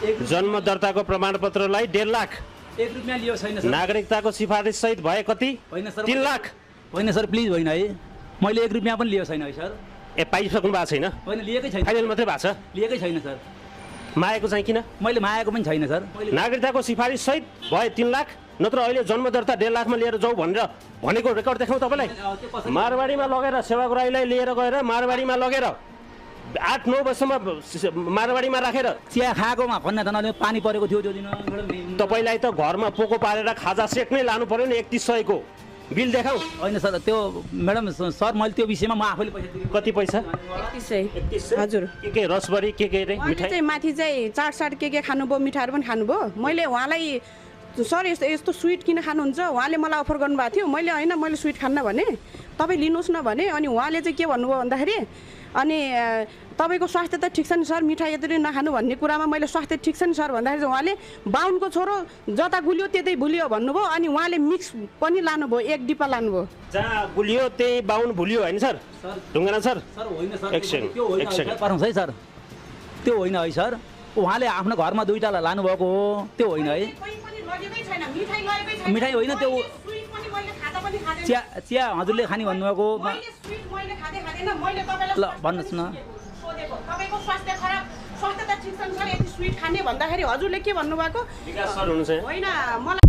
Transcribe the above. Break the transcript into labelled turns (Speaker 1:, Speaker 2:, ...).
Speaker 1: जन्म दर्ताको प्रमाणपत्रलाई 1.5 लाख
Speaker 2: 1 रुपैयाँ लियो छैन सर।
Speaker 1: नागरिकताको सिफारिस सहित भए कति
Speaker 2: होइन सर
Speaker 1: 3 लाख
Speaker 2: होइन सर प्लिज होइन है मैले 1 रुपैयाँ पनि लियो छैन है सर।
Speaker 1: ए पाइसक्नु भएको छैन
Speaker 2: होइन लिएकै छैन
Speaker 1: फाइनल मात्रै भएको छ
Speaker 2: लिएकै छैन सर।
Speaker 1: मागेको चाहिँ किन
Speaker 2: मैले मागेको पनि छैन सर।
Speaker 1: नागरिकताको सिफारिस सहित भए 3 लाख नत्र अहिले जन्म दर्ता 1.5 लाखमा लिएर जाऊ भनेर भनेको रेकर्ड देखाउँ तपाईँलाई मारवाडीमा लगेर सेवाग्राहीलाई लिएर गएर मारवाडीमा लगेर 8-9 वर्षसम्म मारवाडीमा राखेर
Speaker 2: चिया खाएकोमा भन्न त पानी परेको थियो त्यो दिन म्याडम।
Speaker 1: तपाईँलाई त घरमा पोको पारेर खाजा सेट नै लानु पर्यो नि 3100 को बिल देखाऊ
Speaker 2: होइन सर त्यो म्याडम सर मैले त्यो विषयमा म आफैले पैसा दिएको।
Speaker 1: कति पैसा
Speaker 3: 3100 हजुर।
Speaker 1: के रसबरी के रे
Speaker 3: उहाँले
Speaker 1: मिठाई
Speaker 3: चाहिँ माथि चाहिँ चाटसाट के खानुभयो मिठाईहरू पनि खानुभयो। मैले उहाँलाई सर यस्तो यस्तो स्विट किन खानुहुन्छ उहाँले मलाई अफर गर्नुभएको थियो मैले होइन मैले स्विट खान्न भने तपाईँ लिनुहोस् न भने अनि उहाँले चाहिँ के भन्नुभयो भन्दाखेरि अनि तपाईँको स्वास्थ्य त ठिक छ नि सर मिठाई यति नखानु भन्ने कुरामा मैले स्वास्थ्य ठिक छ नि सर भन्दाखेरि चाहिँ उहाँले बाहुनको छोरो जता गुलियो त्यतै भुलियो भन्नुभयो अनि उहाँले मिक्स पनि लानुभयो 1 डिब्बा लानुभयो।
Speaker 1: जहाँ गुलियो त्यही बाहुन भुलियो होइन सर ढुङ्गाना सर
Speaker 2: सर होइन सर
Speaker 1: एकछिन
Speaker 2: त्यो होइन पर्छ है सर त्यो होइन है सर उहाँले आफ्नो घरमा 2टालाई लानुभएको हो त्यो होइन है मिठाई होइन त्यो चिया चिया हजुरले खाने भन्नुभएको ल भन्नुहोस् न
Speaker 3: तपाईँको स्वास्थ्य खराब स्वास्थ्य त ठिक छ नि सर यति स्विट खाने भन्दाखेरि हजुरले के भन्नुभएको
Speaker 1: विकास सर हुनुहुन्छ
Speaker 3: होइन मलाई